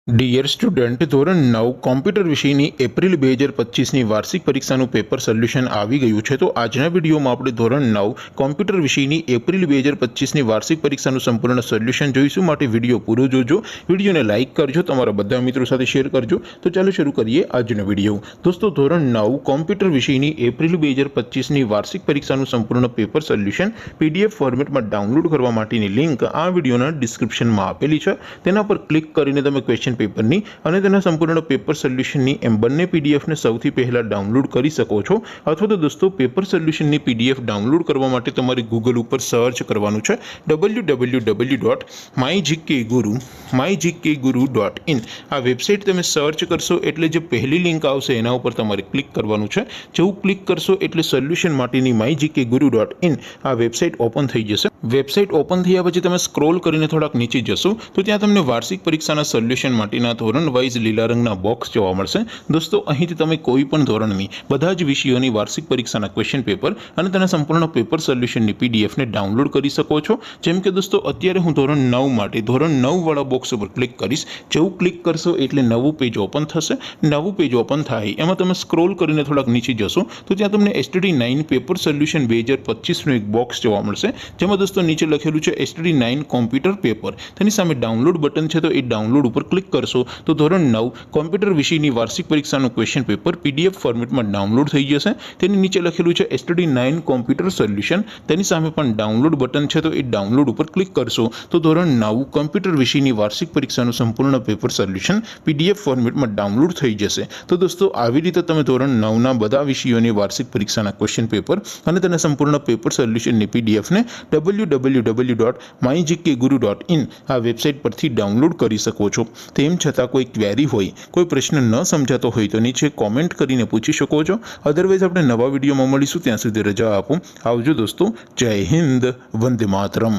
Dear student, ધોરણ 9 computer વિષયની April 2025ની વાર્ષિક પરીક્ષાનું પેપર સોલ્યુશન આવી ગયું છે। તો આજના વિડીયોમાં આપણે ધોરણ 9 કોમ્પ્યુટર વિષયની એપ્રિલ 2025ની વાર્ષિક પરીક્ષાનું સંપૂર્ણ સોલ્યુશન જોઈશું। માટે વિડીયો પૂરો જોજો, વિડીયોને લાઇક કરજો, તમારા બધા મિત્રો સાથે શેર કરજો। તો ચાલો શરૂ કરીએ આજનો વિડીયો। દોસ્તો, ધોરણ 9 કોમ્પ્યુટર વિષયની એપ્રિલ 2025ની વાર્ષિક પરીક્ષાનું સંપૂર્ણ પેપર સોલ્યુશન પીડીએફ ફોર્મેટમાં ડાઉનલોડ કરવા માટેની લિંક આ વિડીયોના ડિસ્ક્રિપ્શનમાં આપેલી છે। તેના પર ક્લિક કરીને તમે ક્વેશ્ચન પેપરની અને તેના સંપૂર્ણ પેપર સોલ્યુશનની એમ બંને પીડીએફને સૌથી પહેલા ડાઉનલોડ કરી શકો છો। અથવા તો દોસ્તો, પેપર સોલ્યુશનની પીડીએફ ડાઉનલોડ કરવા માટે તમારે ગૂગલ ઉપર સર્ચ કરવાનું છે www.mygkguru.in। આ વેબસાઇટ તમે સર્ચ કરશો એટલે જે પહેલી લિંક આવશે એના ઉપર તમારે ક્લિક કરવાનું છે। જેવું ક્લિક કરશો એટલે સોલ્યુશન માટેની mygkguru.in આ વેબસાઇટ ઓપન થઈ જશે। વેબસાઇટ ઓપન થયા પછી તમે સ્ક્રોલ કરીને થોડાક નીચે જશો તો ત્યાં તમને વાર્ષિક પરીક્ષાના સોલ્યુશન માટેના ધોરણ વાઇઝ લીલા રંગના બોક્સ જોવા મળશે। દોસ્તો, અહીંથી તમે કોઈ પણ ધોરણની બધા જ વિષયોની વાર્ષિક પરીક્ષાના ક્વેશ્ચન પેપર અને તેના સંપૂર્ણ પેપર સોલ્યુશનની પીડીએફને ડાઉનલોડ કરી શકો છો। જેમ કે દોસ્તો, અત્યારે હું ધોરણ 9 માટે ધોરણ 9 વાળા બોક્સ ઉપર ક્લિક કરીશ। જેવું ક્લિક કરશો એટલે નવું પેજ ઓપન થશે। નવું પેજ ઓપન થાય એમાં તમે સ્ક્રોલ કરીને થોડાક નીચે જશો તો ત્યાં તમને STD9 પેપર સોલ્યુશન 2025નું એક બોક્સ જોવા મળશે। જેમાં દોસ્તો નીચે લખેલું છે STD9 કોમ્પ્યુટર પેપર। તેની સામે ડાઉનલોડ બટન છે, તો એ ડાઉનલોડ ઉપર ક્લિક કરશો તો ધોરણ 9 કોમ્પ્યુટર વિષયની વાર્ષિક પરીક્ષાનું ક્વેશ્ચન પેપર પીડીએફ ફોર્મેટમાં ડાઉનલોડ થઈ જશે। તેની નીચે લખેલું છે STD9 કોમ્પ્યુટર સોલ્યુશન। તેની સામે પણ ડાઉનલોડ બટન છે, તો એ ડાઉનલોડ ઉપર ક્લિક કરશો તો ધોરણ 9 કોમ્પ્યુટર વિષયની વાર્ષિક પરીક્ષાનું સંપૂર્ણ પેપર સોલ્યુશન પીડીએફ ફોર્મેટમાં ડાઉનલોડ થઈ જશે। તો દોસ્તો, આવી રીતે તમે ધોરણ 9ના બધા વિષયોની વાર્ષિક પરીક્ષાના ક્વેશ્ચન પેપર અને તેના સંપૂર્ણ પેપર સોલ્યુશનની પીડીએફને www.mygkguru.in આ વેબસાઇટ પરથી ડાઉનલોડ કરી શકો છો। તેમ છતાં કોઈ ક્વેરી હોય, કોઈ પ્રશ્ન ન સમજાતો હોય તો નીચે કોમેન્ટ કરીને પૂછી શકો છો। અધરવાઇઝ આપણે નવા વિડીયોમાં મળીશું, ત્યાં સુધી રજા આપો। આવજો દોસ્તો, જય હિન્દ, વંદે માતરમ।